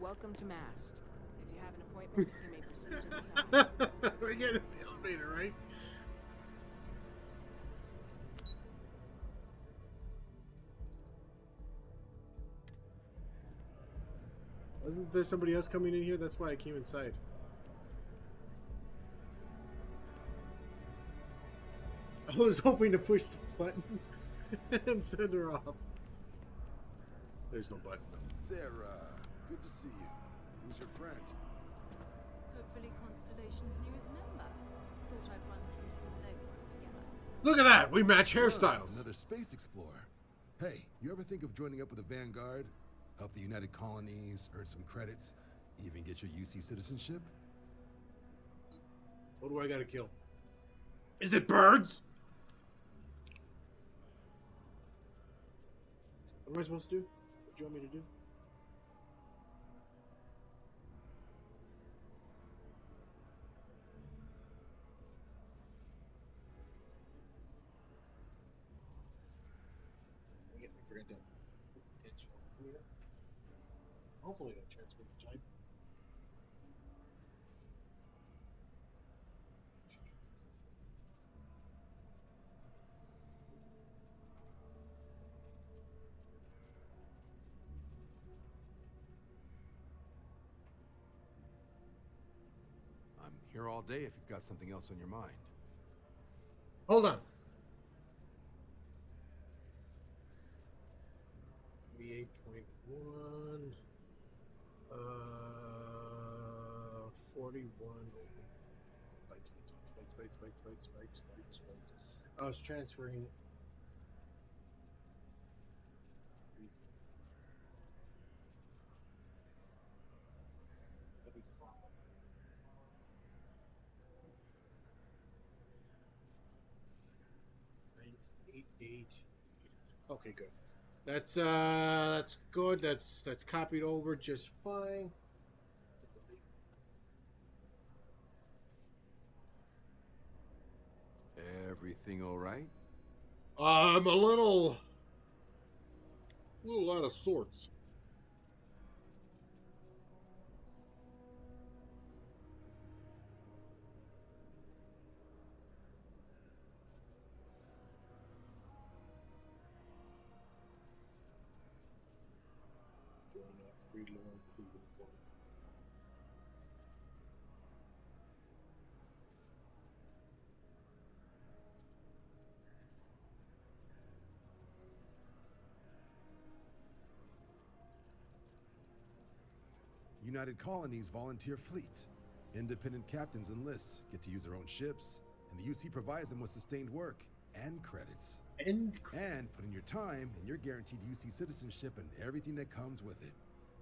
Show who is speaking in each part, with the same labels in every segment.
Speaker 1: Welcome to MAST. If you have an appointment, you may proceed to the side.
Speaker 2: We're getting the elevator, right? Wasn't there somebody else coming in here? That's why I came inside. I was hoping to push the button and send her off. There's no button.
Speaker 3: Sarah, good to see you. Who's your friend?
Speaker 4: Hopefully Constellation's newest member. Thought I'd run through some legwork together.
Speaker 2: Look at that! We match
Speaker 3: Oh,
Speaker 2: hairstyles.
Speaker 3: another space explorer. Hey, you ever think of joining up with the Vanguard? Help the United Colonies, earn some credits, even get your UC citizenship?
Speaker 2: What do I gotta kill? Is it birds? What am I supposed to do? What do you want me to do? I forgot that. Hopefully it'll transfer the type.
Speaker 3: I'm here all day if you've got something else on your mind.
Speaker 2: Hold on. 8.1. 41. Bytes. I was transferring. That'd be fine. 988. Okay, good. That's good. That's copied over just fine.
Speaker 3: Everything all right?
Speaker 2: I'm a little out of sorts. Join up, free loan, proven form.
Speaker 3: United Colonies volunteer fleet. Independent captains enlist, get to use their own ships, and the UC provides them with sustained work and credits. And put in your time, and you're guaranteed UC citizenship and everything that comes with it.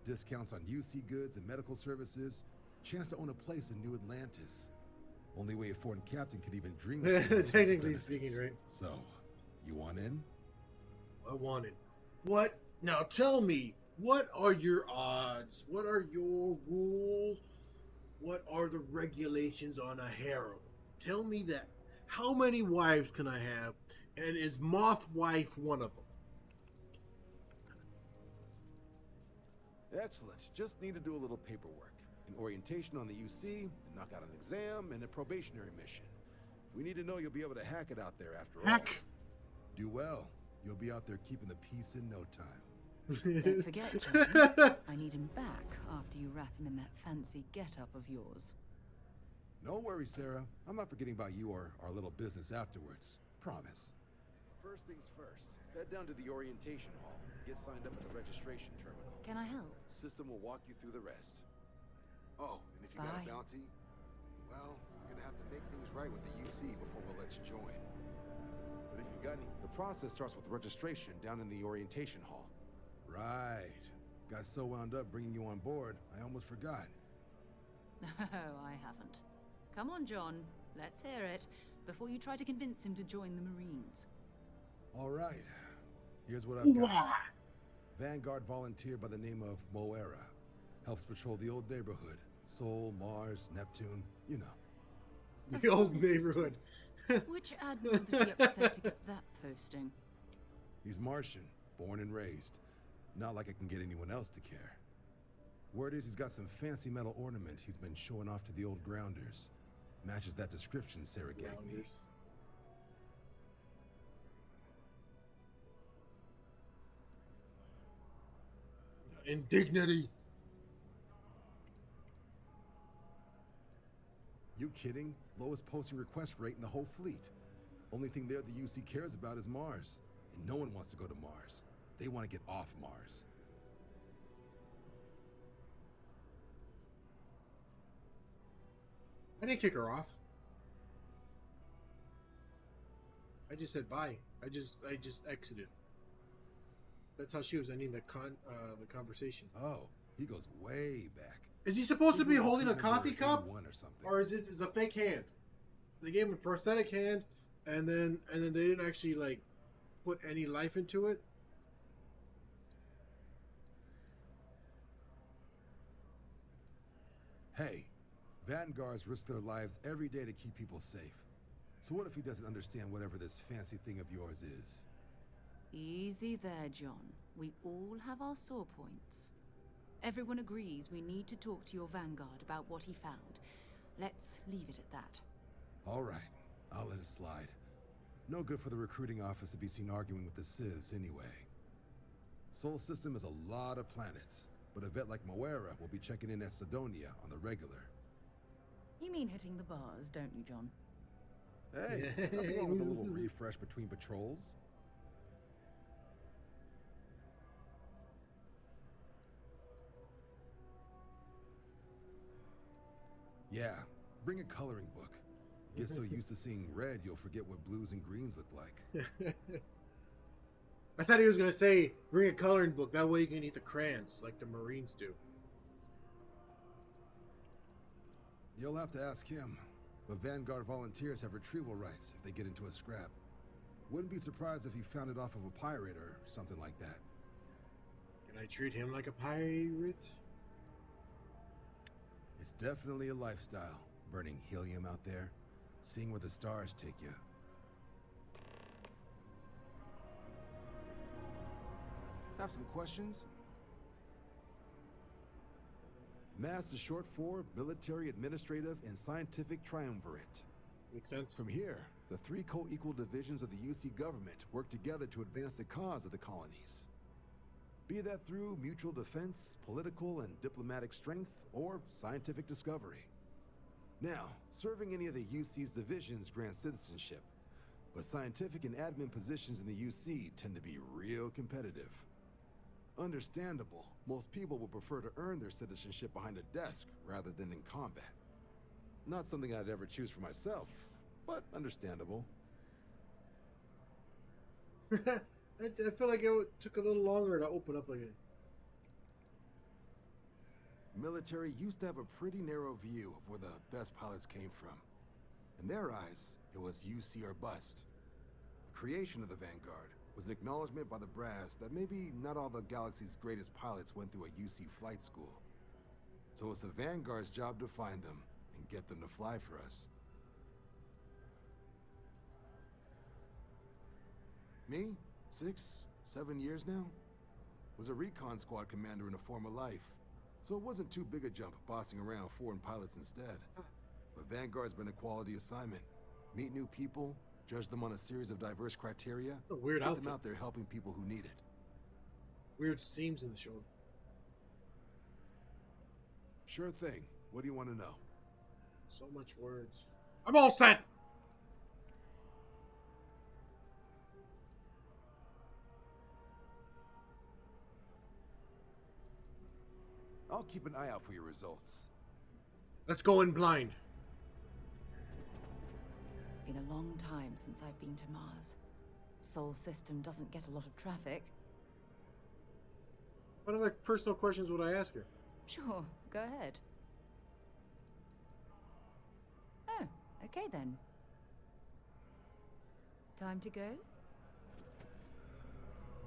Speaker 3: Discounts on UC goods and medical services, chance to own a place in New Atlantis. Only way a foreign captain could even dream of those
Speaker 2: Technically
Speaker 3: benefits.
Speaker 2: speaking, right?
Speaker 3: So, you want in?
Speaker 2: I want it. What? Now tell me, what are your odds? What are your rules? What are the regulations on a harem? Tell me that. How many wives can I have? And is Moth Wife one of them?
Speaker 3: Excellent. Just need to do a little paperwork. An orientation on the UC, knock out an exam, and a probationary mission. We need to know you'll be able to hack it out there after all. Do well. You'll be out there keeping the peace in no time.
Speaker 4: Don't forget, Jon. I need him back after you wrap him in that fancy get-up of yours.
Speaker 3: No worries, Sarah. I'm not forgetting about you or our little business afterwards. Promise. First things first. Head down to the orientation hall. Get signed up at the registration terminal.
Speaker 4: Can I help?
Speaker 3: System will walk you through the rest. Oh, and if you got
Speaker 4: Bye.
Speaker 3: a bounty, well, you're gonna have to make things right with the UC before we'll let you join. But if you got any, the process starts with registration down in the orientation hall. Right. Got so wound up bringing you on board, I almost forgot.
Speaker 4: No, I haven't. Come on, Jon. Let's hear it, before you try to convince him to join the Marines.
Speaker 3: All right. Here's what I've got. Vanguard volunteer by the name of Moera. Helps patrol the old neighborhood. Sol, Mars, Neptune, you know.
Speaker 2: The old neighborhood.
Speaker 4: Which admiral did he upset to get that posting?
Speaker 3: He's Martian, born and raised. Not like I can get anyone else to care. Word is he's got some fancy metal ornament he's been showing off to the old grounders. Matches that description Sarah gave me.
Speaker 2: Grounders. Indignity.
Speaker 3: You kidding? Lowest posting request rate in the whole fleet. Only thing there the UC cares about is Mars. And no one wants to go to Mars. They want to get off Mars.
Speaker 2: I didn't kick her off. I just said bye. I just exited. That's how she was ending the conversation.
Speaker 3: Oh, he goes way back.
Speaker 2: Is he supposed to be holding a coffee cup,
Speaker 3: Or something.
Speaker 2: or is it a fake hand? They gave him a prosthetic hand, and then they didn't actually like put any life into it.
Speaker 3: Hey, Vanguards risk their lives every day to keep people safe. So what if he doesn't understand whatever this fancy thing of yours is?
Speaker 4: Easy there, John. We all have our sore points. Everyone agrees we need to talk to your Vanguard about what he found. Let's leave it at that.
Speaker 3: All right, I'll let it slide. No good for the recruiting office to be seen arguing with the civs anyway. Sol System is a lot of planets, but a vet like Moira will be checking in at Sidonia on the regular.
Speaker 4: You mean hitting the bars, don't you, John?
Speaker 3: Hey, nothing wrong with a little refresh between patrols. Yeah, bring a coloring book. Get so used to seeing red, you'll forget what blues and greens look like.
Speaker 2: I thought he was gonna say bring a coloring book. That way you can eat the crayons like the Marines do.
Speaker 3: You'll have to ask him. But Vanguard volunteers have retrieval rights if they get into a scrap. Wouldn't be surprised if he found it off of a pirate or something like that.
Speaker 2: Can I treat him like a pirate?
Speaker 3: It's definitely a lifestyle, burning helium out there, seeing where the stars take you. Have some questions? MAST is short for Military, Administrative, and Scientific Triumvirate.
Speaker 2: Makes sense.
Speaker 3: From here, the three co-equal divisions of the UC government work together to advance the cause of the colonies. Be that through mutual defense, political and diplomatic strength, or scientific discovery. Now, serving any of the UC's divisions grants citizenship, but scientific and admin positions in the UC tend to be real competitive. Understandable. Most people would prefer to earn their citizenship behind a desk rather than in combat. Not something I'd ever choose for myself, but understandable.
Speaker 2: I feel like it took a little longer to open up again.
Speaker 3: Military used to have a pretty narrow view of where the best pilots came from. In their eyes, it was UC or bust. The creation of the Vanguard was an acknowledgement by the brass that maybe not all the galaxy's greatest pilots went through a UC flight school. So it's the Vanguard's job to find them and get them to fly for us. Me? 6, 7 years now? Was a recon squad commander in a former life, so it wasn't too big a jump bossing around foreign pilots instead. But Vanguard's been a quality assignment. Meet new people, judge them on a series of diverse criteria,
Speaker 2: A weird
Speaker 3: get
Speaker 2: outfit.
Speaker 3: them out there helping people who need it.
Speaker 2: Weird seams in the shoulder.
Speaker 3: Sure thing. What do you want to know?
Speaker 2: So much words. I'm all set!
Speaker 3: I'll keep an eye out for your results.
Speaker 2: Let's go in blind.
Speaker 4: Been a long time since I've been to Mars. Sol System doesn't get a lot of traffic.
Speaker 2: What other personal questions would I ask her?
Speaker 4: Sure, go ahead. Oh, okay then. Time to go?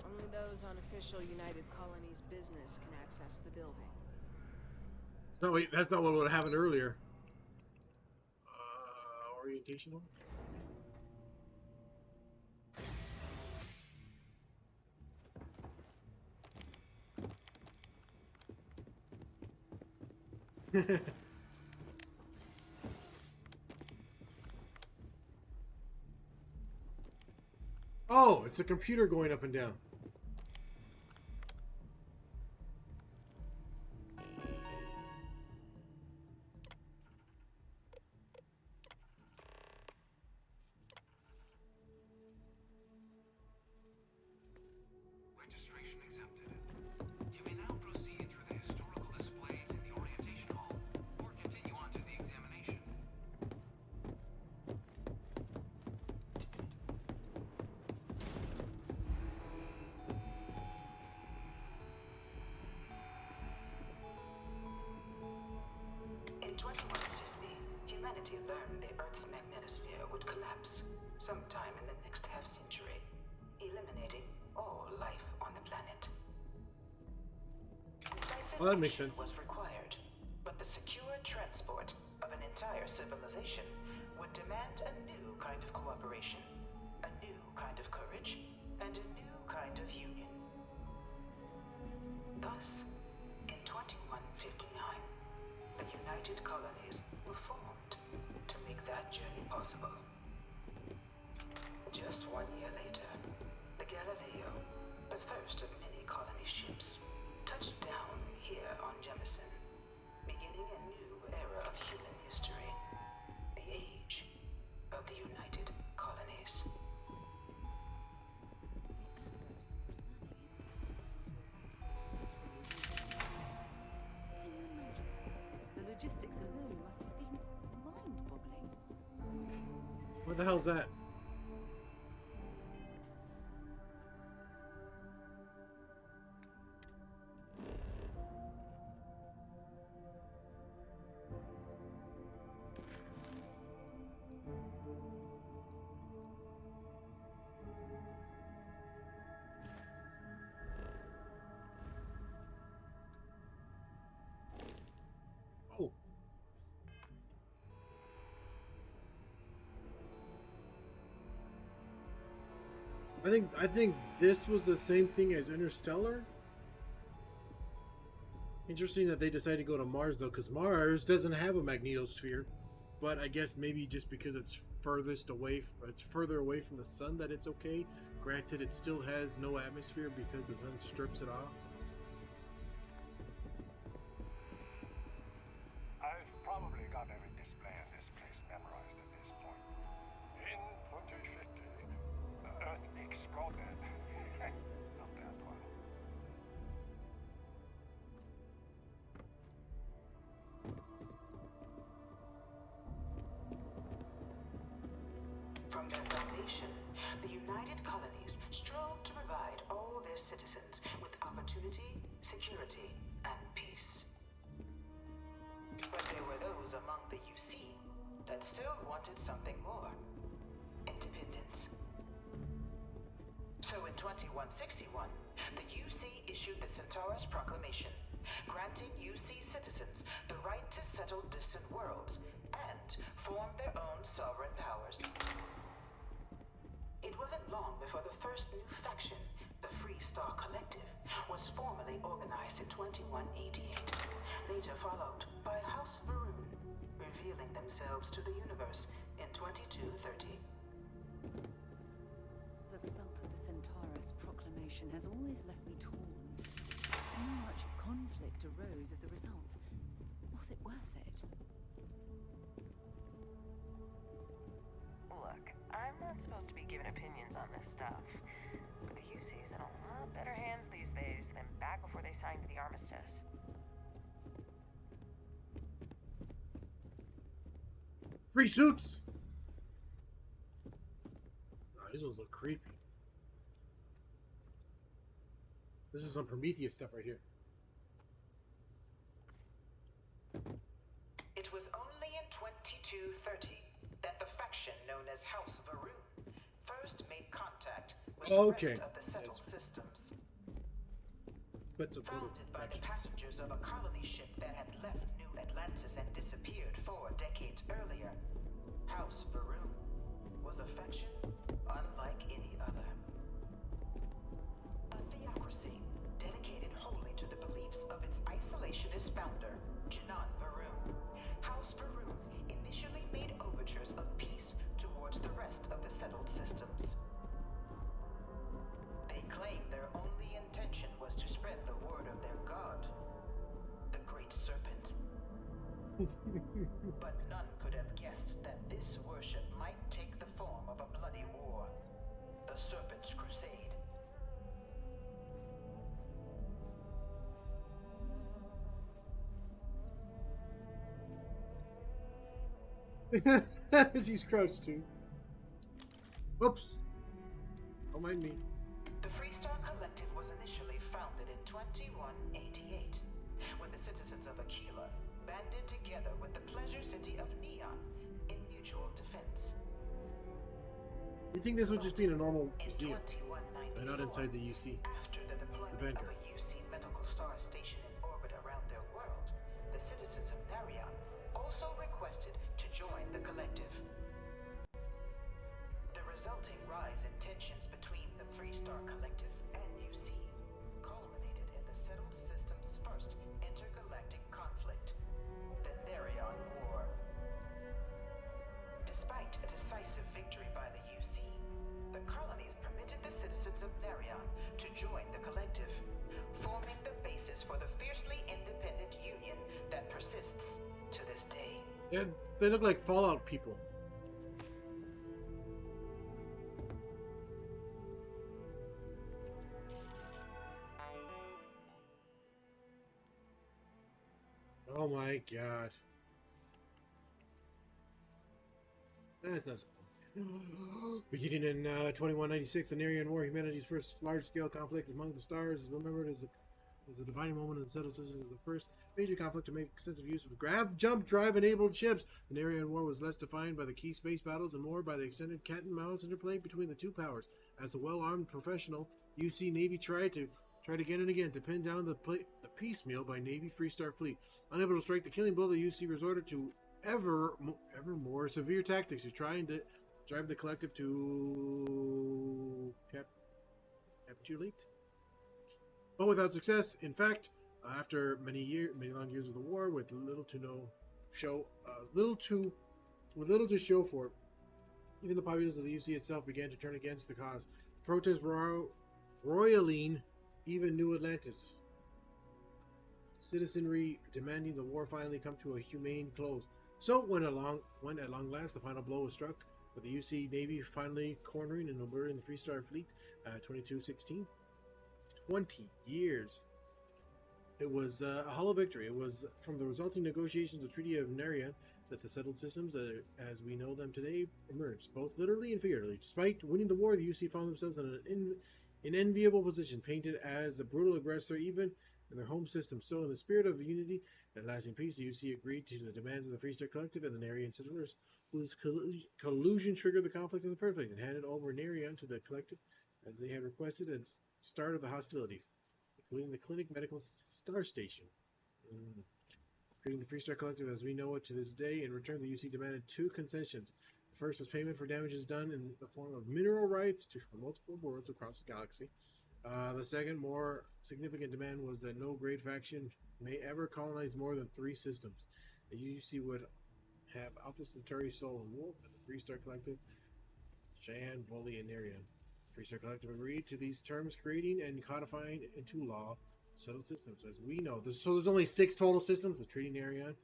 Speaker 1: Only those on official United Colonies business can access the building.
Speaker 2: That's not what would have happened earlier. Orientational? Oh, it's a computer going up and down.
Speaker 5: Registration accepted. You may now proceed through the historical displays in the orientation hall, or continue on to the examination.
Speaker 6: In 2150, humanity learned the Earth's magnetosphere would collapse sometime in the next half-century, eliminating all life on the planet. Decisive
Speaker 2: Well, that makes
Speaker 6: action
Speaker 2: sense.
Speaker 6: was required, but the secure transport of an entire civilization would demand a new kind of cooperation, a new kind of courage, and a new kind of union. Thus, in 2159, the United Colonies were formed to make that journey possible. Just 1 year later, the Galileo, the first of many colony ships, touched down here on Jemison, beginning a new era of human history, the age of the United Colonies.
Speaker 4: The logistics alone must have been mind-boggling.
Speaker 2: What the hell's that? Oh. I think this was the same thing as Interstellar. Interesting that they decided to go to Mars though, because Mars doesn't have a magnetosphere, but I guess maybe just because it's it's further away from the sun that it's okay. Granted, it still has no atmosphere because the sun strips it off.
Speaker 7: I've probably got every display in this place memorized at this point. In 2050, the Earth exploded. Not that one.
Speaker 6: From their foundation, the United Colonies strove to provide all their citizens with opportunity, security, and peace. But there were those among the UC that still wanted something more. Independence. So in 2161, the UC issued the Centaurus Proclamation, granting UC citizens the right to settle distant worlds and form their own sovereign powers. It wasn't long before the first new faction, the Free Star Collective, was formally organized in 2188, later followed by House Varun, revealing themselves to the universe in 2230.
Speaker 4: The result of the Centaurus proclamation has always left me torn. So much conflict arose as a result. Was it worth it?
Speaker 8: Look, I'm not supposed to be giving opinions on this stuff, but the UC's in a lot better hands these days than back before they signed the armistice.
Speaker 2: Free suits! Oh, these ones look creepy. This is some Prometheus stuff right here.
Speaker 6: It was only in 2230 that the faction known as House Varun first made contact with the rest of the settled systems. Founded by the passengers of a colony ship that had left New Atlantis and disappeared 4 decades earlier, House Varun was a faction unlike any other. A theocracy dedicated wholly to the beliefs of its isolationist founder, Jon Varun. settled systems. They claim their only intention was to spread the word of their god, the Great Serpent. But none could have guessed that this worship might take the form of a bloody war, the Serpent's Crusade.
Speaker 2: He's crouched too. Oops. Don't mind me.
Speaker 6: The Freestar Collective was initially founded in 2188, when the citizens of Aquila banded together with the pleasure city of Neon in mutual defense.
Speaker 2: You think this would just be in a normal
Speaker 6: In
Speaker 2: museum,
Speaker 6: 2194,
Speaker 2: and not inside the UC?
Speaker 6: after the deployment
Speaker 2: Vanguard.
Speaker 6: of a UC medical star station in orbit around their world, the citizens of Narion also requested to join the collective. The resulting rise in tensions between the Freestar Collective and UC culminated in the settled system's first intergalactic conflict, the Narion War. Despite a decisive victory by the UC, the colonies permitted the citizens of Narion to join the collective, forming the basis for the fiercely independent union that persists to this day.
Speaker 2: Yeah, they look like Fallout people. Oh my god. That's not so. Beginning in 2196, the Narion War, humanity's first large-scale conflict among the stars, is remembered as a defining moment in the settled systems of the first major conflict to make extensive use of grav jump drive-enabled ships. The Narion War was less defined by the key space battles and more by the extended cat-and-mouse interplay between the two powers. As the well-armed professional UC Navy tried again and again to pin down the piecemeal by Navy Freestar fleet. Unable to strike the killing blow, the UC resorted to ever more severe tactics to try and drive the collective to capitulate, but without success. In fact, after many long years of the war, with little to show for it, even the populace of the UC itself began to turn against the cause. Protests roiling even New Atlantis. Citizenry demanding the war finally come to a humane close. So when at long last the final blow was struck, with the UC Navy finally cornering and obliterating the Freestar fleet, 2216. 20 years. It was a hollow victory. It was from the resulting negotiations of the Treaty of Narion that the settled systems, as we know them today, emerged, both literally and figuratively. Despite winning the war, the UC found themselves in an enviable position, painted as the brutal aggressor even in their home system. So, in the spirit of unity and lasting peace, the UC agreed to the demands of the Freestar Collective and the Narion settlers, whose collusion triggered the conflict in the first place, and handed over Narion to the Collective as they had requested at the start of the hostilities, including the Clinic Medical Star Station. Creating the Freestar Collective as we know it to this day. In return, the UC demanded two concessions. The first was payment for damages done in the form of mineral rights to multiple worlds across the galaxy. The second, more significant demand was that no great faction may ever colonize more than 3 systems. The UC would have Alpha Centauri, Sol, and Wolf, and the Freestar Collective, Cheyenne, Volii, and Narion. The Freestar Collective agreed to these terms, creating and codifying into law settled systems, as we know. So there's only 6 total systems. The Treaty Narion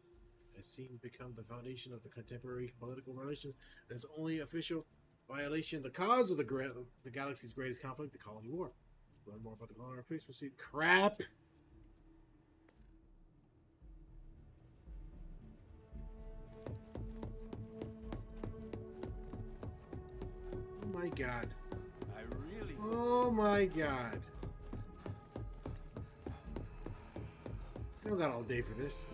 Speaker 2: has seen become the foundation of the contemporary political relations, and its only official violation, the cause of the galaxy's greatest conflict, the Colony War. Learn more about the Colony. Please proceed. Crap. Oh my god. Oh my god. I don't got all day for this.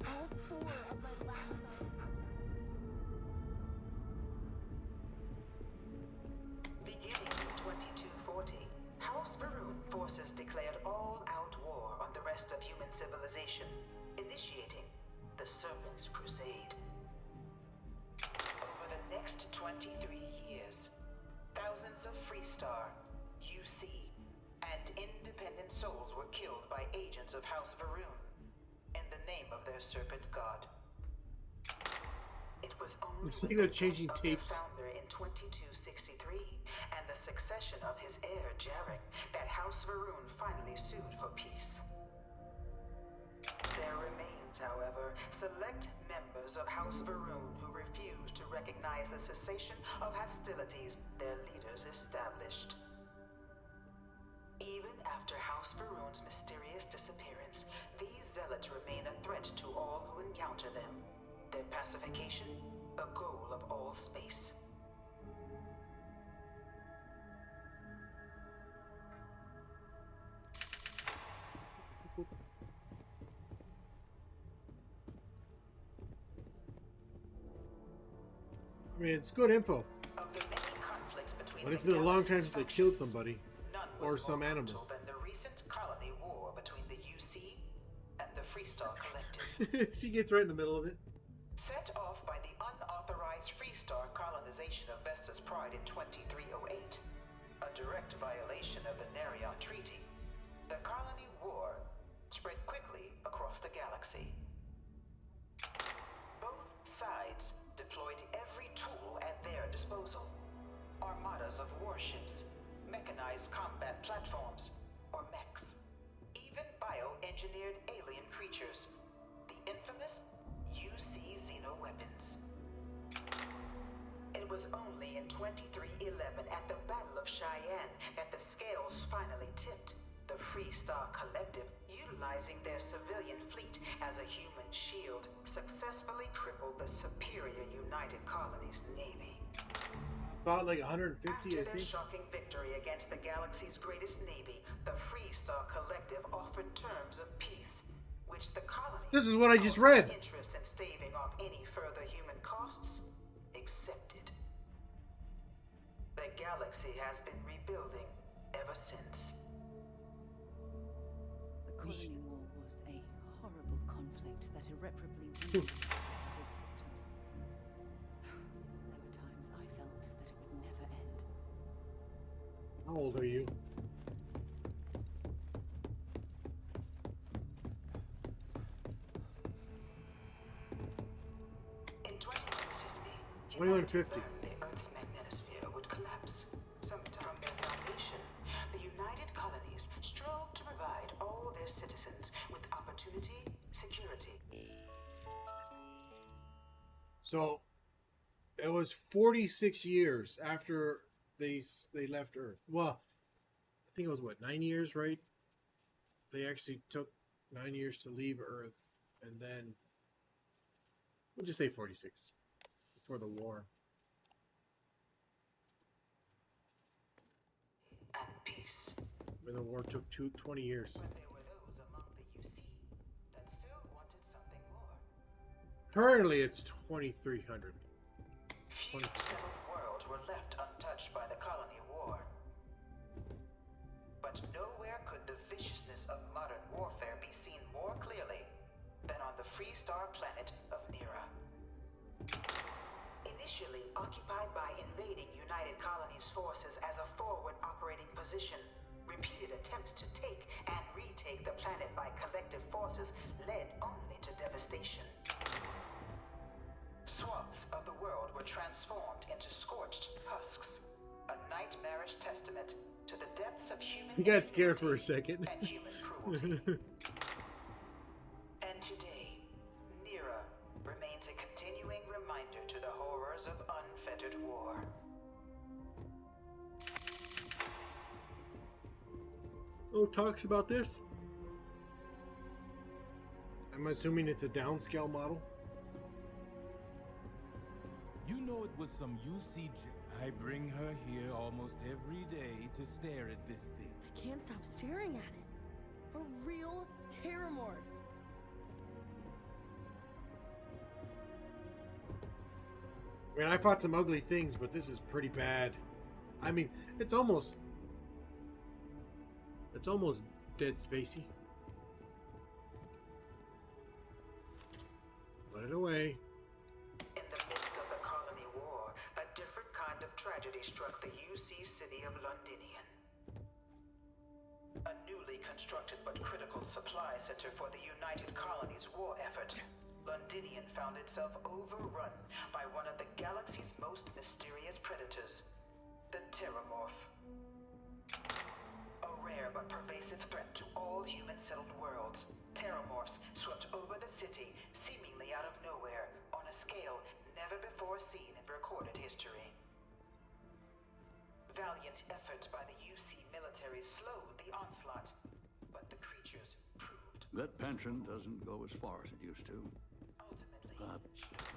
Speaker 1: All 4 of my last sons.
Speaker 6: Beginning in 2240, House Varun forces declared all-out war on the rest of human civilization, initiating the Serpent's Crusade. Over the next 23 years, thousands of Freestar, UC, and independent souls were killed by agents of House Varun in the name of their serpent god. It was only
Speaker 2: Looks like they're changing
Speaker 6: of
Speaker 2: tapes.
Speaker 6: their founder in 2263 and the succession of his heir Jarek that House Varun finally sued for peace. There remains, however, select members of House Varun who refuse to recognize the cessation of hostilities their leaders established. Even after House Varun's mysterious disappearance, these zealots remain a threat to all who encounter them. Their pacification, a goal of all space.
Speaker 2: I mean, it's good info,
Speaker 6: Of the many conflicts between
Speaker 2: but it's
Speaker 6: the
Speaker 2: been a long time
Speaker 6: galaxy's
Speaker 2: since they killed
Speaker 6: factions,
Speaker 2: somebody
Speaker 6: none
Speaker 2: or
Speaker 6: was
Speaker 2: some
Speaker 6: more
Speaker 2: animal.
Speaker 6: brutal than the recent colony war between the UC and the Freestar Collective.
Speaker 2: She gets right in the middle of it.
Speaker 6: Set off by the unauthorized Freestar colonization of Vesta's Pride in 2308, a direct violation of the Nerion Treaty, the colony war spread quickly across the galaxy. Both sides deployed every tool at their disposal. Armadas of warships, mechanized combat platforms, or mechs, even bioengineered alien creatures, the infamous UC xeno-weapons. It was only in 2311 at the Battle of Cheyenne that the scales finally tipped. The Freestar Collective, utilizing their civilian fleet as a human shield, successfully crippled the superior United Colonies Navy.
Speaker 2: About like 150,
Speaker 6: After
Speaker 2: I
Speaker 6: their
Speaker 2: think.
Speaker 6: shocking victory against the galaxy's greatest navy, the Freestar Collective offered terms of peace, which the colonies,
Speaker 2: This is what I just
Speaker 6: out of
Speaker 2: read.
Speaker 6: interest in staving off any further human costs, accepted. The galaxy has been rebuilding ever since.
Speaker 4: The Colony War was a horrible conflict that irreparably weakened the settled systems. There were times I felt that it would never end.
Speaker 2: How old are you?
Speaker 6: In 2150,
Speaker 2: 2150.
Speaker 6: the Earth's magnetosphere would collapse. Sometime from their foundation, the United Colonies strove to provide all their citizens with opportunity, security.
Speaker 2: So it was 46 years after they left Earth. Well, I think it was what, 9 years, right? They actually took 9 years to leave Earth, and then we'll just say 46 before the war.
Speaker 6: And peace.
Speaker 2: When the war took 20 years.
Speaker 6: But there were those among the UC that still wanted something more.
Speaker 2: Currently, it's 2,300.
Speaker 6: Few settled worlds were left untouched by the colony war. But nowhere could the viciousness of modern warfare be seen more clearly than on the Freestar planet of Nera. Initially occupied by invading United Colonies forces as a forward operating position, repeated attempts to take and retake the planet by collective forces led only to devastation. Swaths of the world were transformed into scorched husks, a nightmarish testament to the depths of human
Speaker 2: He got scared for a
Speaker 6: ingenuity
Speaker 2: second.
Speaker 6: and human cruelty. And today, Nera remains a continuing reminder to the horrors of unfettered war.
Speaker 2: Oh, talks about this? I'm assuming it's a downscale model.
Speaker 9: You know it was some UC. I bring her here almost every day to stare at this thing.
Speaker 10: I can't stop staring at it. A real terramorph.
Speaker 2: I mean, I fought some ugly things, but this is pretty bad. I mean, it's almost Dead Spacey. Put it away.
Speaker 6: In the midst of the colony war, a different kind of tragedy struck the UC city of Londinian. A newly constructed but critical supply center for the United Colonies war effort Londinian found itself overrun by one of the galaxy's most mysterious predators, the Terramorph. A rare but pervasive threat to all human-settled worlds, Terramorphs swept over the city, seemingly out of nowhere, on a scale never before seen in recorded history. Valiant efforts by the UC military slowed the onslaught, but the creatures proved...
Speaker 11: That pension doesn't go as far as it used to.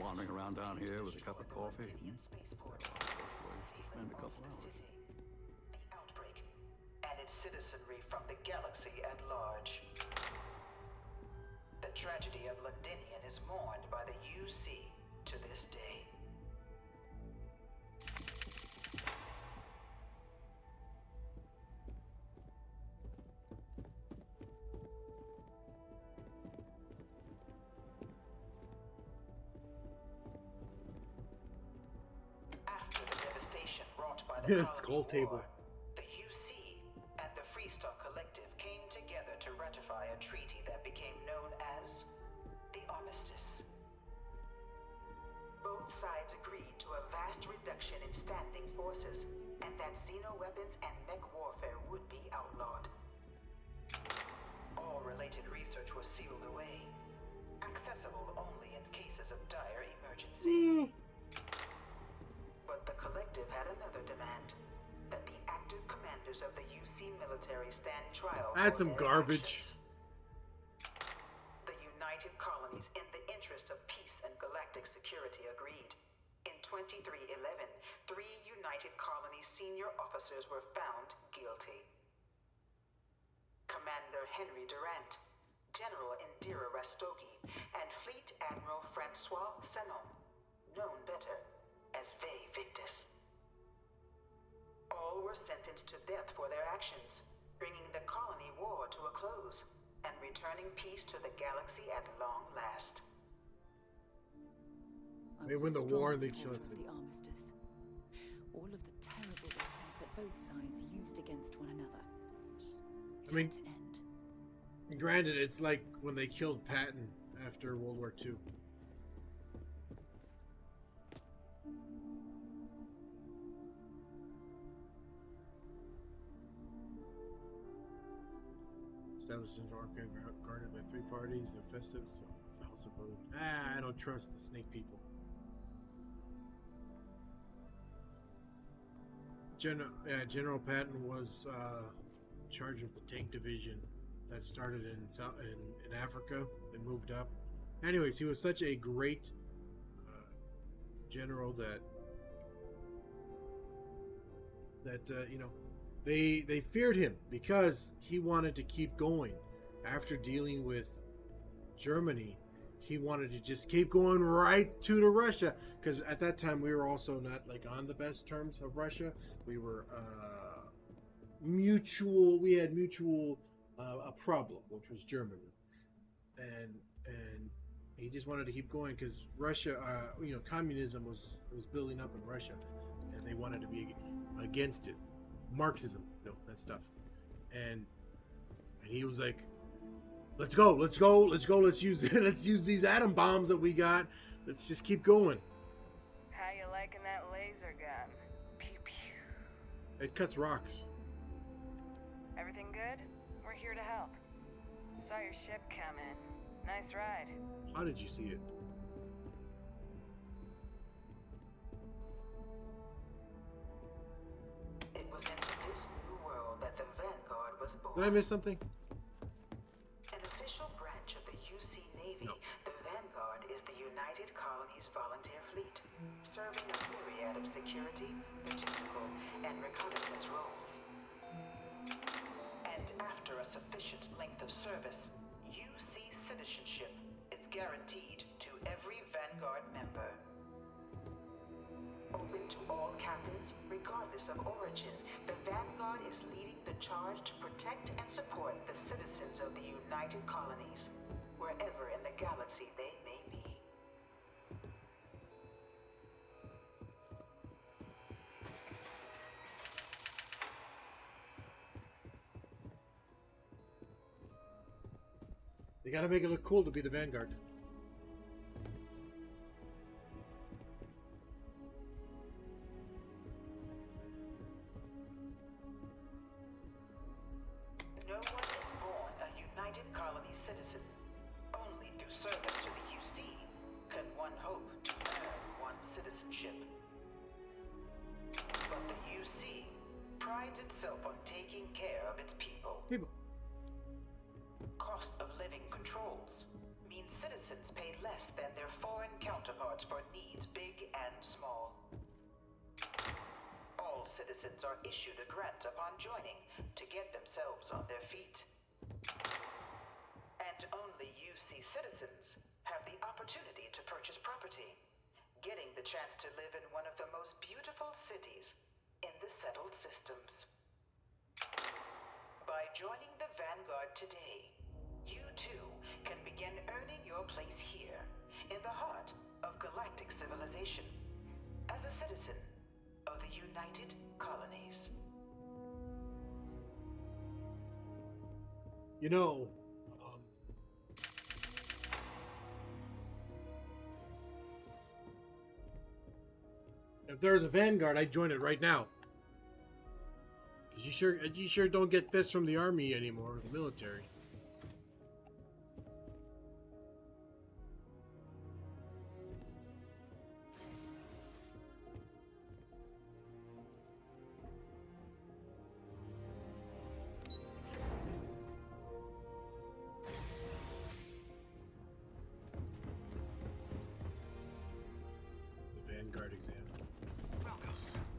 Speaker 11: Wandering around down here with a cup of coffee. Spend a couple hours.
Speaker 6: The outbreak and its citizenry from the galaxy at large. The tragedy of Londinian is mourned by the UC to this day. After the devastation wrought by the
Speaker 2: Skull
Speaker 6: Colony
Speaker 2: table.
Speaker 6: War, the UC and the Freestock Collective came together to ratify a treaty that became known as the Armistice. Both sides agreed to a vast reduction in standing forces, and that xeno-weapons and mech warfare would be outlawed. All related research was sealed away, accessible only in cases of dire emergency. But the Collective had another demand, that the active commanders of the UC military stand trial
Speaker 2: That's
Speaker 6: for
Speaker 2: some
Speaker 6: their
Speaker 2: garbage.
Speaker 6: actions. The United Colonies, in the interest of peace and galactic security, agreed. In 2311, 3 United Colonies senior officers were found guilty. Commander Henry Durant, General Indira Rastogi, and Fleet Admiral Francois Sanon, known better as Vae Victus. All were sentenced to death for their actions, bringing the colony war to a close and returning peace to the galaxy at long last.
Speaker 2: They
Speaker 4: I was
Speaker 2: win
Speaker 4: a
Speaker 2: the
Speaker 4: strong
Speaker 2: war and they
Speaker 4: supporter
Speaker 2: kill
Speaker 4: of the armistice. All of the terrible weapons that both sides used against one another.
Speaker 2: I mean,
Speaker 4: To end.
Speaker 2: granted, it's like when they killed Patton after World War II. Established in archive guarded by 3 parties, the festives, House of Vote. I don't trust the snake people. General Patton was in charge of the tank division that started in Africa and moved up. Anyways, he was such a great general that you know, they feared him because he wanted to keep going. After dealing with Germany, he wanted to just keep going right to Russia, because at that time we were also not like on the best terms of Russia. We were we had mutual a problem, which was Germany, and he just wanted to keep going because Russia, you know, communism was building up in Russia, and they wanted to be against it. Marxism, no, that stuff. And he was like, let's go, let's use these atom bombs that we got. Let's just keep going.
Speaker 8: How you liking that laser gun? Pew pew.
Speaker 2: It cuts rocks.
Speaker 8: Everything good? We're here to help. Saw your ship come in. Nice ride.
Speaker 2: How did you see it?
Speaker 6: It was into this new world that the Vanguard was born.
Speaker 2: Did I miss something?
Speaker 6: An official branch of the UC Navy,
Speaker 2: No.
Speaker 6: the Vanguard is the United Colonies Volunteer Fleet, serving a myriad of security, logistical, and reconnaissance roles. And after a sufficient length of service, UC citizenship is guaranteed to every Vanguard member. Open to all captains, regardless of origin, the Vanguard is leading the charge to protect and support the citizens of the United Colonies, wherever in the galaxy they may be.
Speaker 2: They gotta make it look cool to be the Vanguard.
Speaker 6: No one is born a United Colony citizen. Only through service to the UC can one hope to earn one's citizenship. But the UC prides itself on taking care of its people. Cost of living controls means citizens pay less than their foreign counterparts for needs big and small. All citizens are issued a grant upon joining to get themselves on their feet. And only UC citizens have the opportunity to purchase property, getting the chance to live in one of the most beautiful cities in the settled systems. By joining the Vanguard today, you too can begin earning your place here, in the heart of galactic civilization, as a citizen of the United Colonies.
Speaker 2: You know, if there's a Vanguard, I'd join it right now. You sure don't get this from the army anymore, the military. The Vanguard exam.
Speaker 5: Welcome,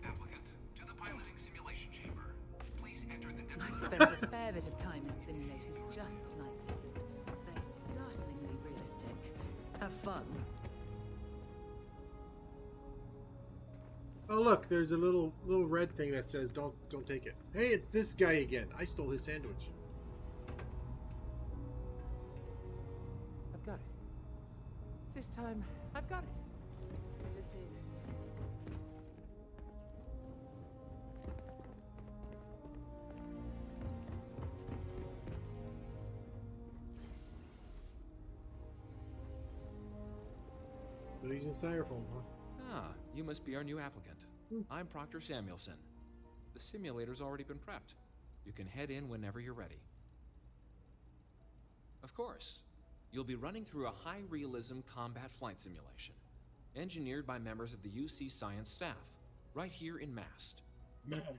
Speaker 5: applicant, to the piloting simulation chamber. Please enter the
Speaker 4: I've
Speaker 5: different...
Speaker 4: spent a fair bit of time in simulators just like this. They're startlingly realistic. Have fun.
Speaker 2: Oh look, there's a little red thing that says don't take it. Hey, it's this guy again. I stole his sandwich.
Speaker 12: I've got it. This time, I've got it. I just need...
Speaker 2: So he's in styrofoam, huh?
Speaker 13: Ah, you must be our new applicant. I'm Proctor Samuelson. The simulator's already been prepped. You can head in whenever you're ready. Of course, you'll be running through a high-realism combat flight simulation, engineered by members of the UC science staff, right here in MAST.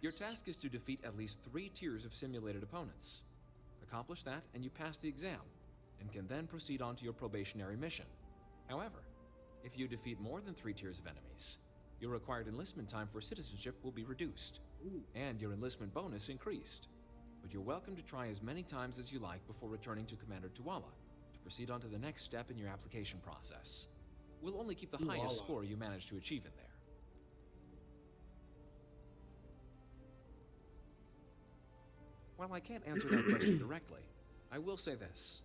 Speaker 13: Your task is to defeat at least 3 tiers of simulated opponents. Accomplish that, and you pass the exam, and can then proceed on to your probationary mission. However, if you defeat more than 3 tiers of enemies, your required enlistment time for citizenship will be reduced, and your enlistment bonus increased. But you're welcome to try as many times as you like before returning to Commander Tuala to proceed on to the next step in your application process. We'll only keep the highest score you manage to achieve in there. While I can't answer that question directly, I will say this.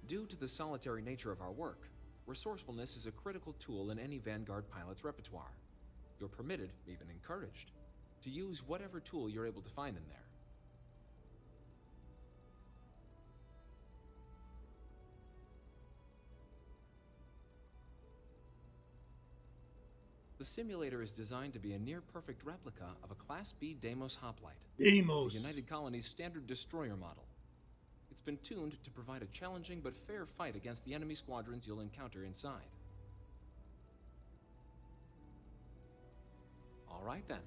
Speaker 13: Due to the solitary nature of our work, resourcefulness is a critical tool in any Vanguard pilot's repertoire. You're permitted, even encouraged, to use whatever tool you're able to find in there. The simulator is designed to be a near-perfect replica of a Class B Deimos hoplite.
Speaker 2: Deimos!
Speaker 13: The United Colony's standard destroyer model. It's been tuned to provide a challenging but fair fight against the enemy squadrons you'll encounter inside. All right then.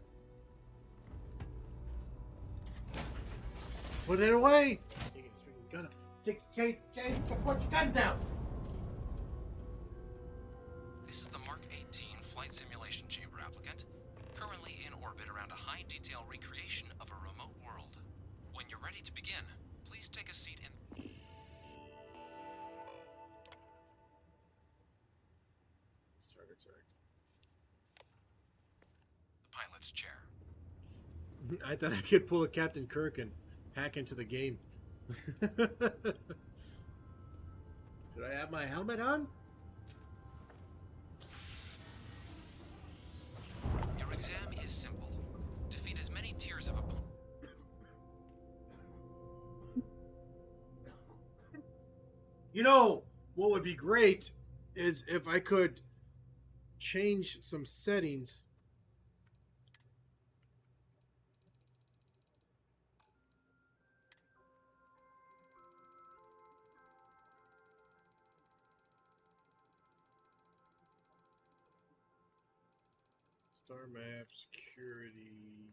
Speaker 2: Put it away! Taking a string gun. Chase, put your gun down!
Speaker 13: This is the Mark 18 flight simulation chamber applicant, currently in orbit around a high-detail recreation of a remote world. When you're ready to begin, please take a seat in
Speaker 2: Sorry.
Speaker 13: the pilot's chair.
Speaker 2: I thought I could pull a Captain Kirk and hack into the game. Should I have my helmet on?
Speaker 13: Your exam is simple. Defeat as many tiers of opponents.
Speaker 2: You know, what would be great is if I could change some settings. Star map, security,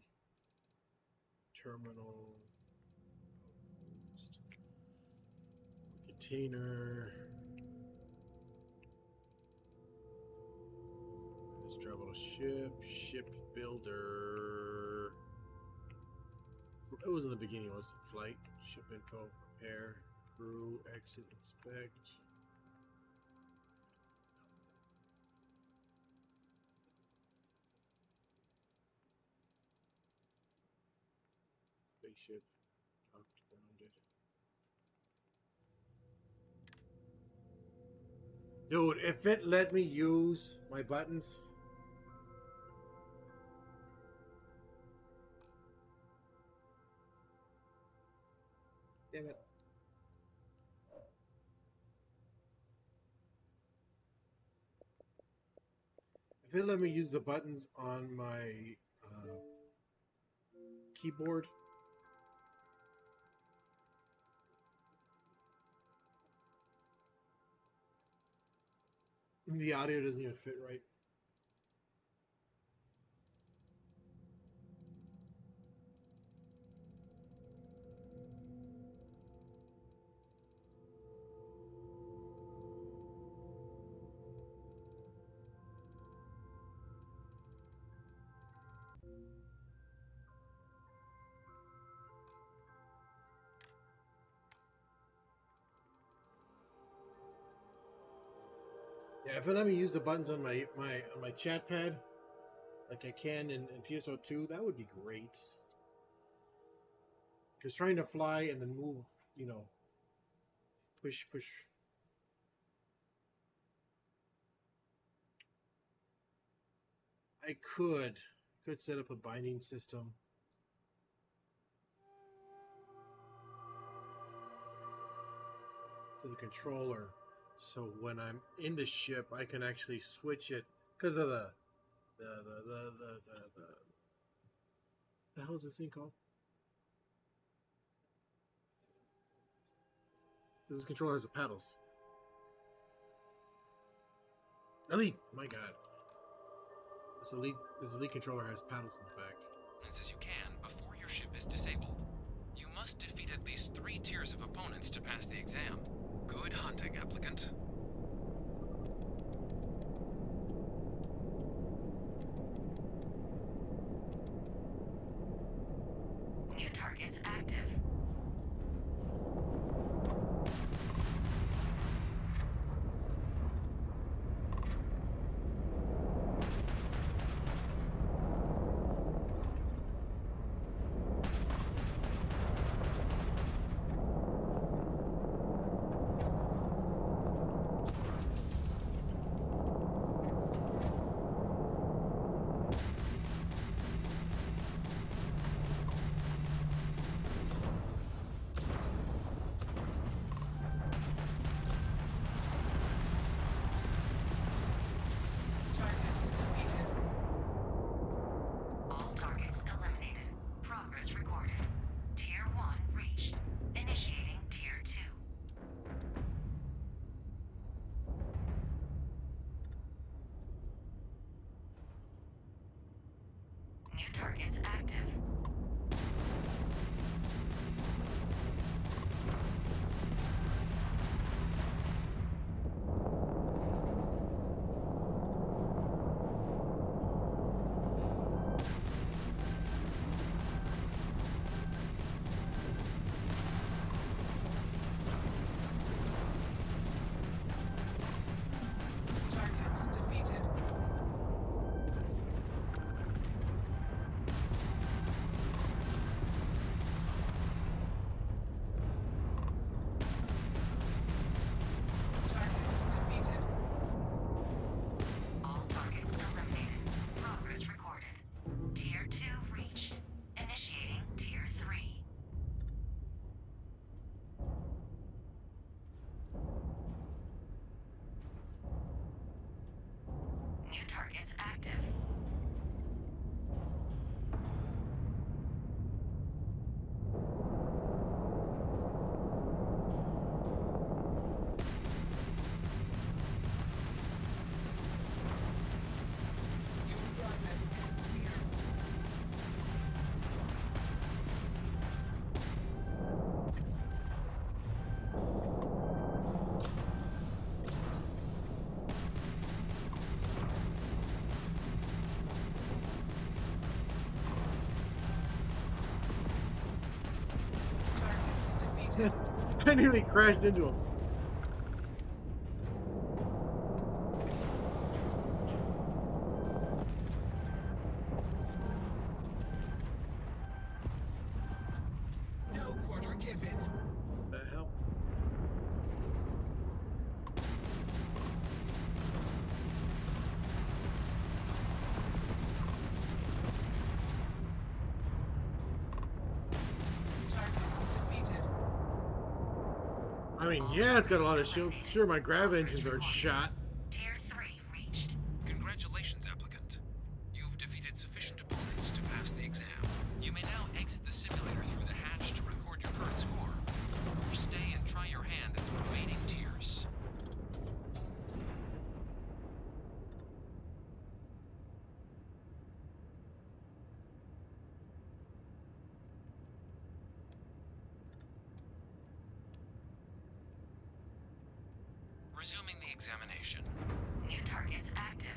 Speaker 2: terminal, container. Let's travel a ship builder. It was in the beginning, wasn't it? Flight, ship info, prepare, crew, exit, inspect. Spaceship, docked, grounded. Dude, if it let me use my buttons. Damn it. If it let me use the buttons on my keyboard. The audio doesn't even fit right. Yeah, if it let me use the buttons on my chat pad, like I can in PSO2, that would be great. Because trying to fly and then move, you know, push. I could set up a binding system. To the controller, so when I'm in the ship, I can actually switch it because of the hell is this thing called? This controller has the paddles. Elite, my God, this elite controller has paddles in the back.
Speaker 13: As you can before your ship is disabled. You must defeat at least 3 tiers of opponents to pass the exam. Good hunting, applicant.
Speaker 14: New targets active. Targets active. Targets active.
Speaker 1: New progress
Speaker 2: I nearly crashed into him.
Speaker 5: No quarter given.
Speaker 2: The hell? I mean, yeah, it's got a lot of shields. Sure, my grav engines are shot.
Speaker 14: Tier 3 reached.
Speaker 13: Congratulations, applicant. You've defeated sufficient opponents to pass the exam. You may now exit the simulator through the hatch to record your current score, or stay and try your hand at the remaining tiers. Resuming the examination.
Speaker 14: New targets active.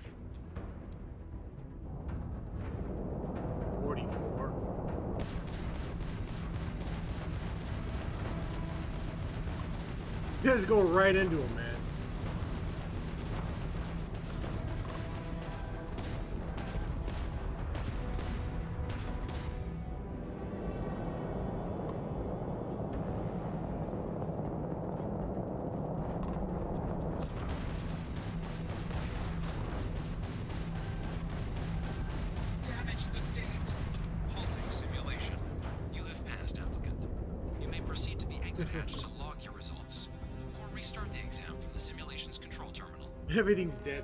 Speaker 2: 44. Just go right into him, man.
Speaker 5: Damage sustained.
Speaker 13: Halting simulation. You have passed, applicant. You may proceed to the exit hatch to log your results, or restart the exam from the simulation's control terminal.
Speaker 2: Everything's dead.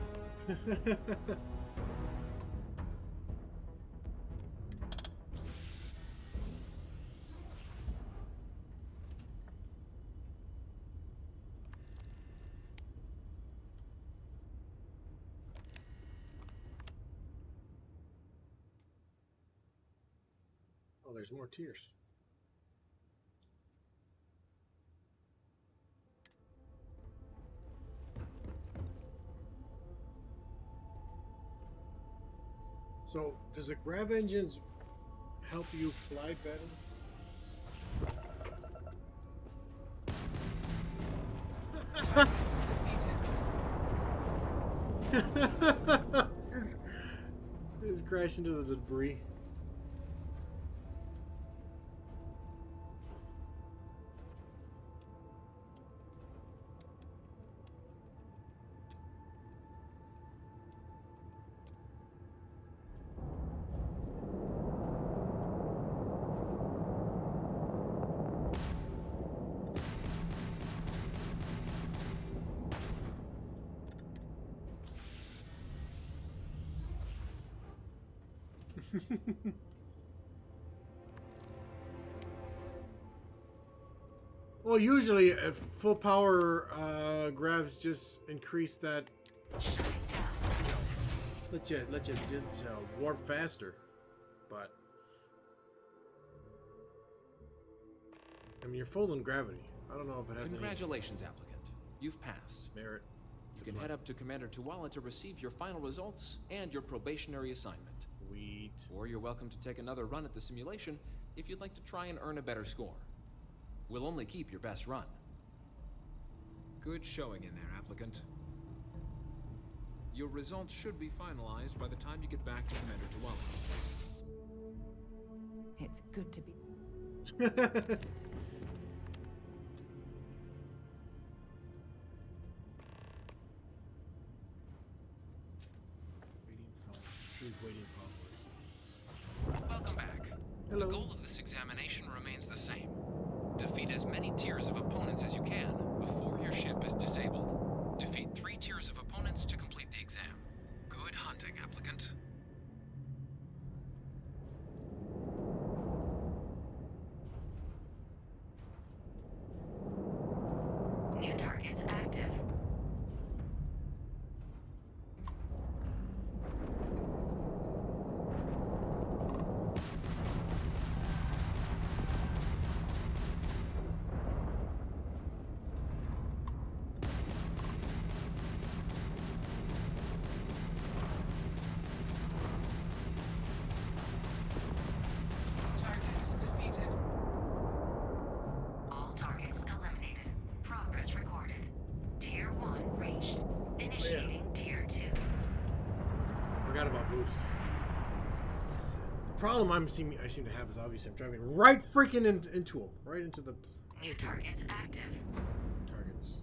Speaker 2: Oh, there's more tiers. So, does the grav engines help you fly better? just crash into the debris. Well, usually at full power, gravs just increase that. Let you just warp faster, but I mean you're full in gravity. I don't know if it has
Speaker 13: Congratulations, applicant. You've passed.
Speaker 2: Merit.
Speaker 13: You can head up to Commander Tuala to receive your final results and your probationary assignment.
Speaker 2: Sweet.
Speaker 13: Or you're welcome to take another run at the simulation if you'd like to try and earn a better score. We'll only keep your best run. Good showing in there, applicant. Your results should be finalized by the time you get back to Commander Tuala.
Speaker 4: It's good to be.
Speaker 13: Welcome back.
Speaker 2: Hello.
Speaker 13: The goal of this examination remains the same. Defeat as many tiers of opponents as you can before your ship is disabled. Defeat 3 tiers of opponents to complete the exam. Good hunting, applicant.
Speaker 14: New targets active. Progress recorded. Tier 1 reached. Initiating Tier 2.
Speaker 2: Forgot about boost. The problem I seem to have is obviously I'm driving right freaking into him. Right into the...
Speaker 14: New targets active.
Speaker 2: Targets.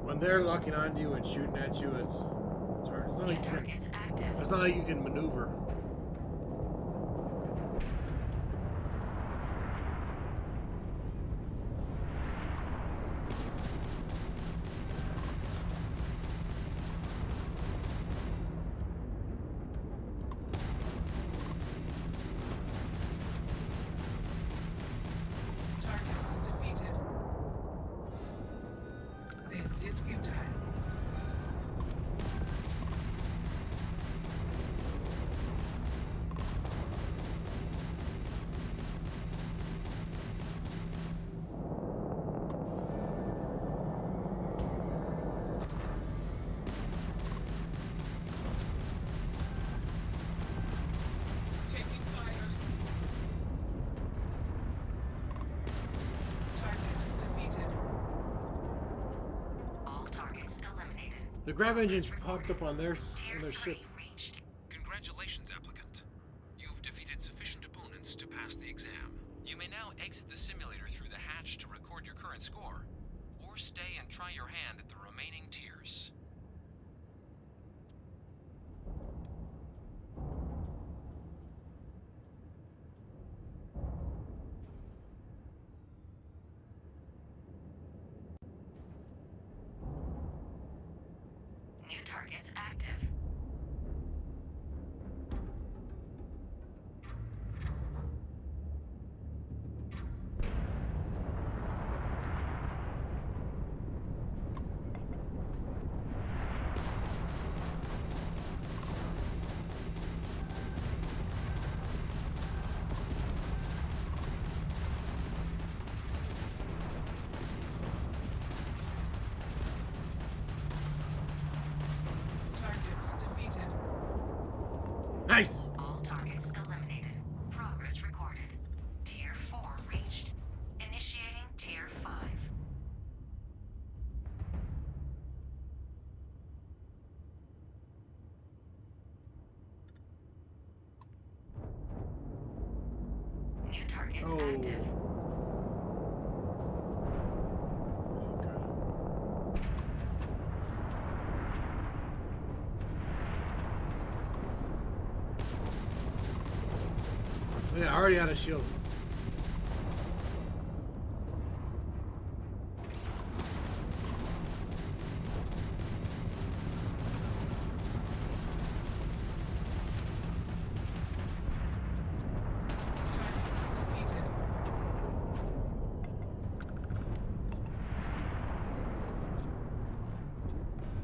Speaker 2: When they're locking on you and shooting at you, it's hard. It's not like you can maneuver. The grav engines popped up on their ship.
Speaker 13: Congratulations, applicant. You've defeated sufficient opponents to pass the exam. You may now exit the simulator through the hatch to record your current score, or stay and try your hand at the remaining tiers.
Speaker 14: New targets active.
Speaker 2: Nice!
Speaker 14: All targets eliminated. Progress recorded. Tier 4 reached. Initiating Tier 5. New targets active.
Speaker 2: Yeah, I already had a shield.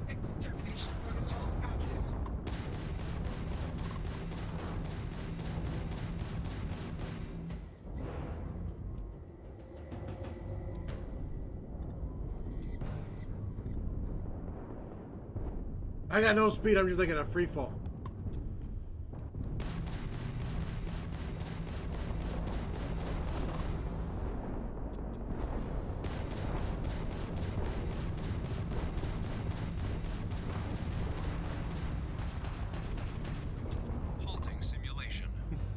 Speaker 15: Extermination protocols active.
Speaker 2: I got no speed, I'm just like in a free fall.
Speaker 13: Halting simulation.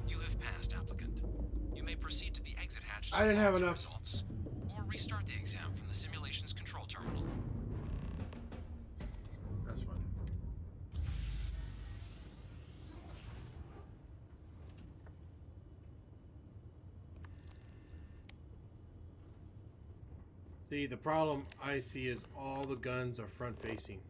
Speaker 13: You have passed, applicant. You may proceed to the exit hatch to
Speaker 2: I didn't have
Speaker 13: capture
Speaker 2: enough.
Speaker 13: results, or restart the exam from the simulation's control terminal.
Speaker 2: That's fine. See, the problem I see is all the guns are front facing.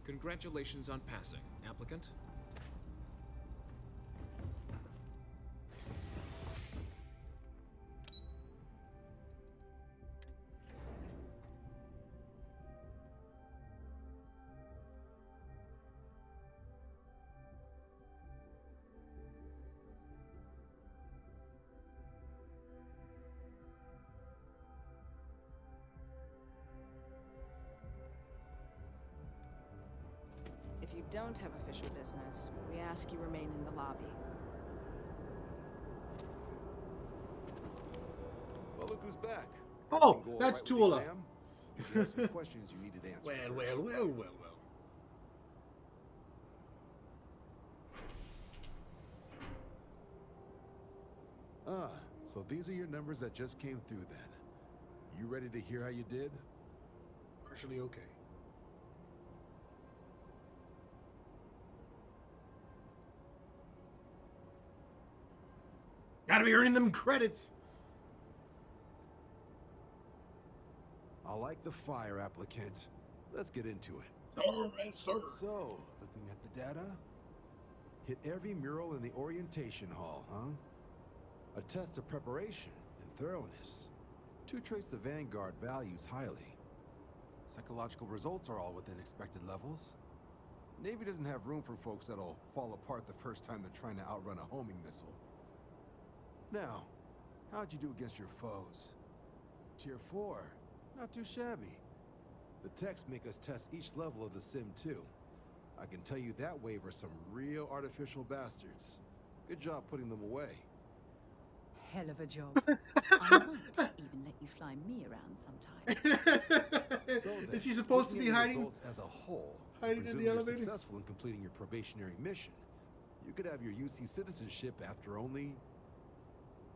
Speaker 13: Congratulations on passing, applicant.
Speaker 1: If you don't have official business, we ask you remain in the lobby.
Speaker 3: Well, look who's back.
Speaker 2: Oh,
Speaker 3: Everything go
Speaker 2: that's
Speaker 3: all right with the
Speaker 2: Tuala.
Speaker 3: exam? If you have some questions you needed answered
Speaker 2: Well.
Speaker 3: Ah, so these are your numbers that just came through then. You ready to hear how you did?
Speaker 2: Partially okay. Gotta be earning them credits.
Speaker 3: I like the fire, applicant. Let's get into it.
Speaker 2: Yes, sir.
Speaker 3: So, looking at the data, hit every mural in the orientation hall, huh? A test of preparation and thoroughness. 2 traits the Vanguard values highly. Psychological results are all within expected levels. Navy doesn't have room for folks that'll fall apart the first time they're trying to outrun a homing missile. Now, how'd you do against your foes? Tier 4, not too shabby. The techs make us test each level of the sim too. I can tell you that wave are some real artificial bastards. Good job putting them away.
Speaker 4: Hell of a job. I might even let you fly me around sometime.
Speaker 3: So then,
Speaker 2: Is she supposed to
Speaker 3: looking
Speaker 2: be
Speaker 3: at the
Speaker 2: hiding?
Speaker 3: results as a whole,
Speaker 2: Hiding in
Speaker 3: presuming
Speaker 2: the
Speaker 3: you're
Speaker 2: elevator?
Speaker 3: successful in completing your probationary mission, you could have your UC citizenship after only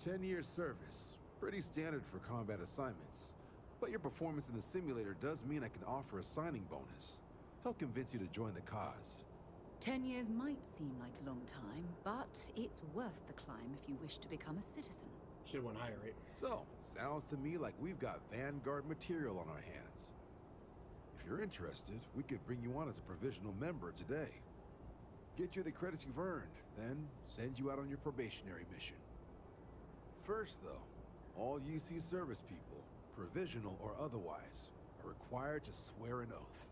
Speaker 3: 10 years service. Pretty standard for combat assignments. But your performance in the simulator does mean I can offer a signing bonus. Help convince you to join the cause.
Speaker 4: 10 years might seem like a long time, but it's worth the climb if you wish to become a citizen.
Speaker 2: Should went higher, right?
Speaker 3: So, sounds to me like we've got Vanguard material on our hands. If you're interested, we could bring you on as a provisional member today. Get you the credits you've earned, then send you out on your probationary mission. First, though, all UC service people, provisional or otherwise, are required to swear an oath.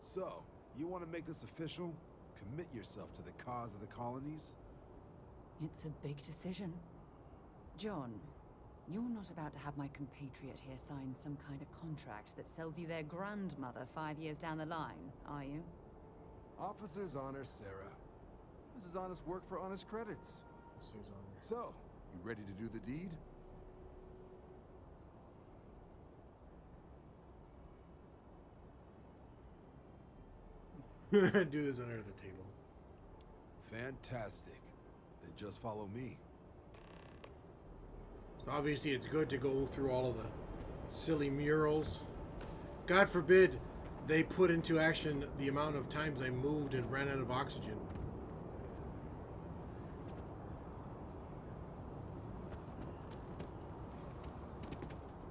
Speaker 3: So, you want to make this official? Commit yourself to the cause of the colonies?
Speaker 4: It's a big decision. John, you're not about to have my compatriot here sign some kind of contract that sells you their grandmother 5 years down the line, are you?
Speaker 3: Officer's honor, Sarah. This is honest work for honest credits.
Speaker 2: Officer's honor.
Speaker 3: So, you ready to do the deed?
Speaker 2: Do this under the table.
Speaker 3: Fantastic. Then just follow me.
Speaker 2: Obviously, it's good to go through all of the silly murals. God forbid they put into action the amount of times I moved and ran out of oxygen.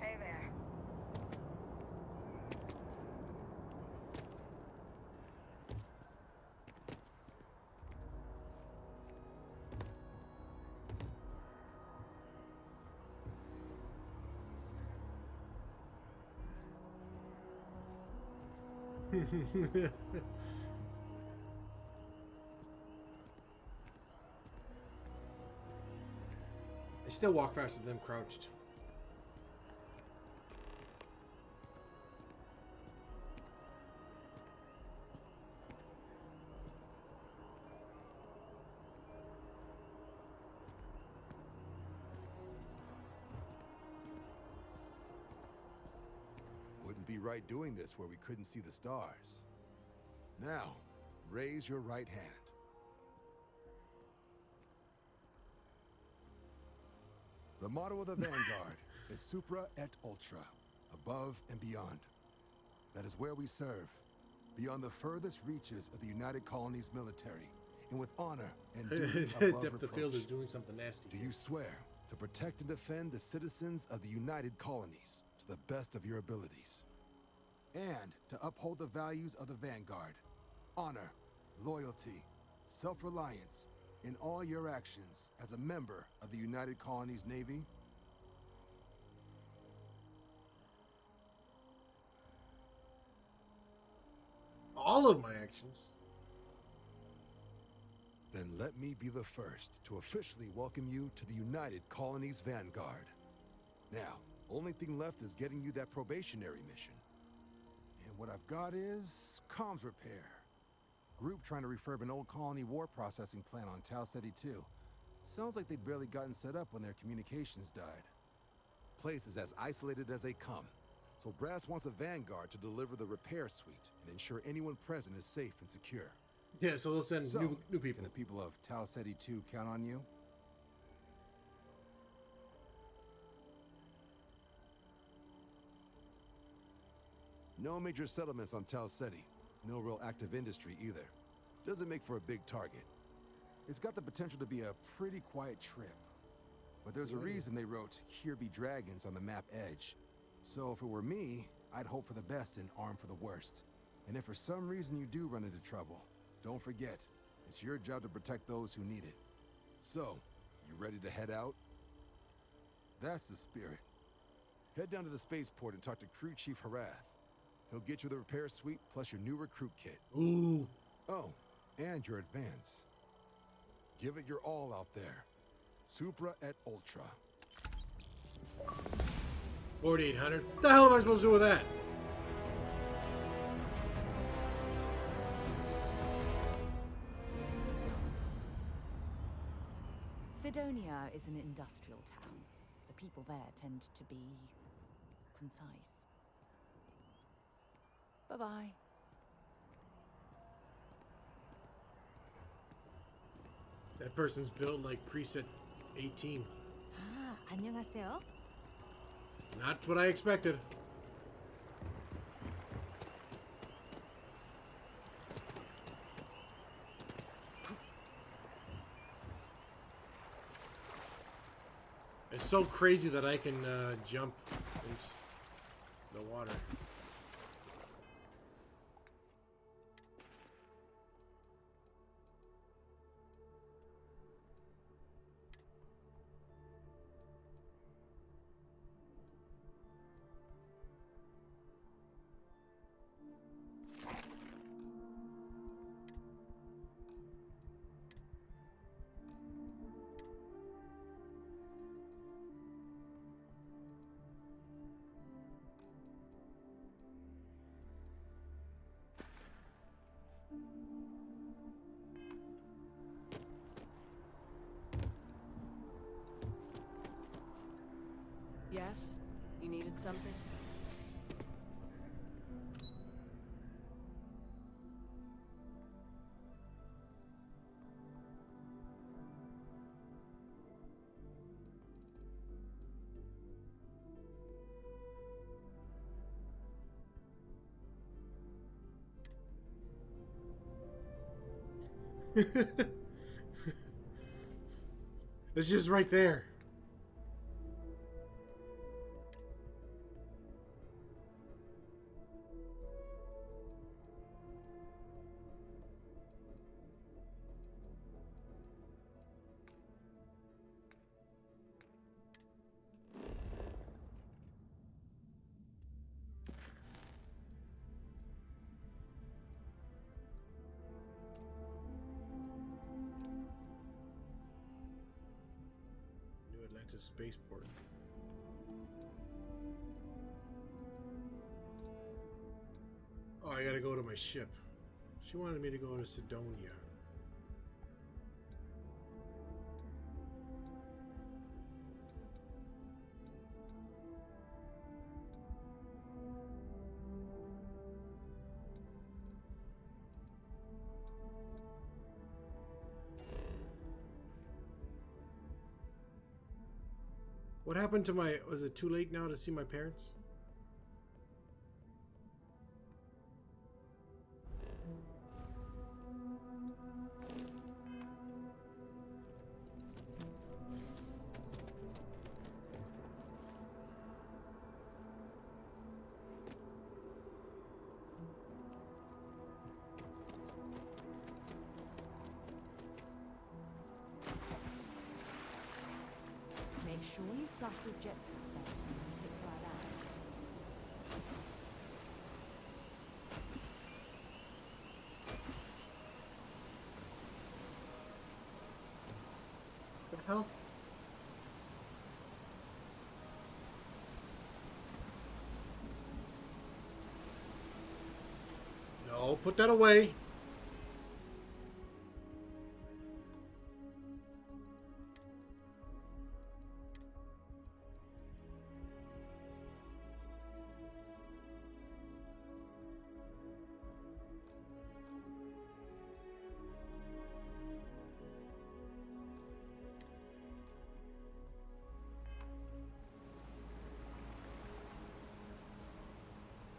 Speaker 8: Hey there.
Speaker 2: I still walk faster than them crouched.
Speaker 3: Wouldn't be right doing this where we couldn't see the stars. Now, raise your right hand. The motto of the Vanguard is Supra et Ultra, above and beyond. That is where we serve, beyond the furthest reaches of the United Colonies military, and with honor and duty above
Speaker 2: Depth of field
Speaker 3: reproach.
Speaker 2: is doing something nasty.
Speaker 3: Do you swear to protect and defend the citizens of the United Colonies to the best of your abilities? And to uphold the values of the Vanguard, honor, loyalty, self-reliance, in all your actions as a member of the United Colonies Navy?
Speaker 2: All of my actions.
Speaker 3: Then let me be the first to officially welcome you to the United Colonies Vanguard. Now, only thing left is getting you that probationary mission. And what I've got is comms repair. Group trying to refurb an old colony war processing plant on Tau Ceti 2. Sounds like they'd barely gotten set up when their communications died. Place is as isolated as they come, so Brass wants a Vanguard to deliver the repair suite and ensure anyone present is safe and secure.
Speaker 2: Yeah, so they'll send new people.
Speaker 3: Can the people of Tau Ceti 2 count on you? No major settlements on Tau Ceti. No real active industry either. Doesn't make for a big target. It's got the potential to be a pretty quiet trip. But there's a reason they wrote, "Here be dragons" on the map edge. So if it were me, I'd hope for the best and arm for the worst. And if for some reason you do run into trouble, don't forget, it's your job to protect those who need it. So, you ready to head out? That's the spirit. Head down to the spaceport and talk to Crew Chief Harath. He'll get you the repair suite plus your new recruit kit.
Speaker 2: Ooh.
Speaker 3: Oh, and your advance. Give it your all out there. Supra et Ultra.
Speaker 2: 4,800. What the hell am I supposed to do with that?
Speaker 4: Sidonia is an industrial town. The people there tend to be concise. Bye-bye.
Speaker 2: That person's built like preset 18.
Speaker 10: 아, 안녕하세요.
Speaker 2: Not what I expected. It's so crazy that I can jump into the water.
Speaker 1: Yes? You needed something?
Speaker 2: It's just right there. To spaceport. Oh, I gotta go to my ship. She wanted me to go to Sidonia. What happened to my... Was it too late now to see my parents?
Speaker 4: Make sure you flush your jetpack first when you hit dry land.
Speaker 2: What the hell? No, put that away.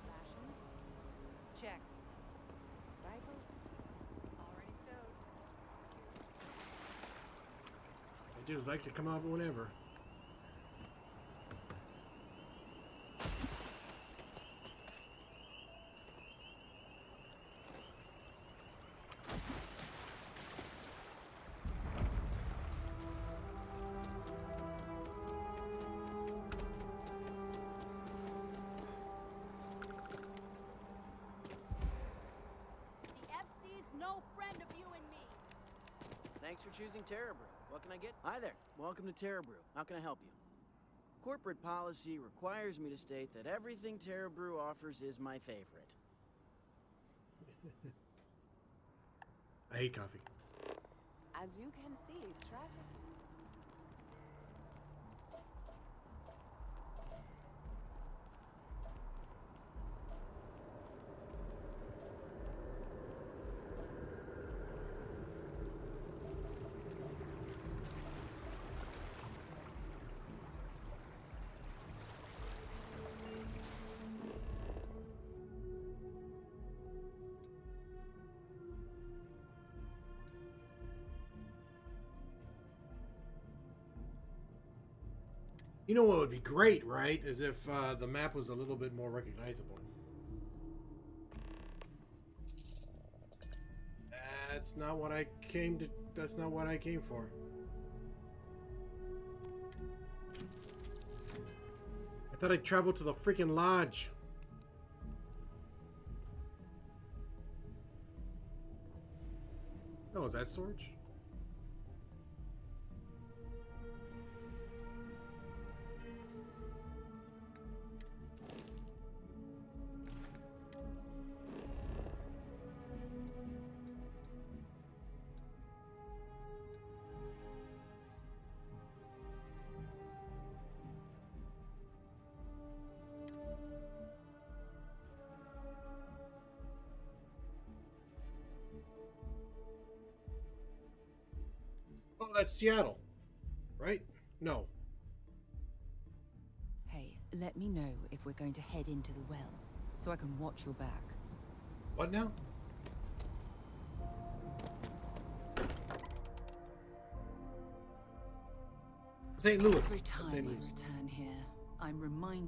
Speaker 1: Rations? Check. Rifle? Already stowed.
Speaker 2: It just likes to come out whenever.
Speaker 16: The FC's no friend of you and me.
Speaker 17: Thanks for choosing Terra Brew. What can I get? Hi there. Welcome to Terra Brew. How can I help you? Corporate policy requires me to state that everything Terra Brew offers is my favorite.
Speaker 2: I hate coffee.
Speaker 1: As you can see, traffic.
Speaker 2: You know what would be great, right? Is if the map was a little bit more recognizable. That's not what I came to. That's not what I came for. I thought I'd travel to the freaking lodge. Oh, is that storage? Oh, that's Seattle, right? No.
Speaker 4: Hey, let me know if we're going to head into the well, so I can watch your back.
Speaker 2: What now? St. Louis.
Speaker 4: Every time
Speaker 2: St.
Speaker 4: I
Speaker 2: Louis.
Speaker 4: return here, I'm reminded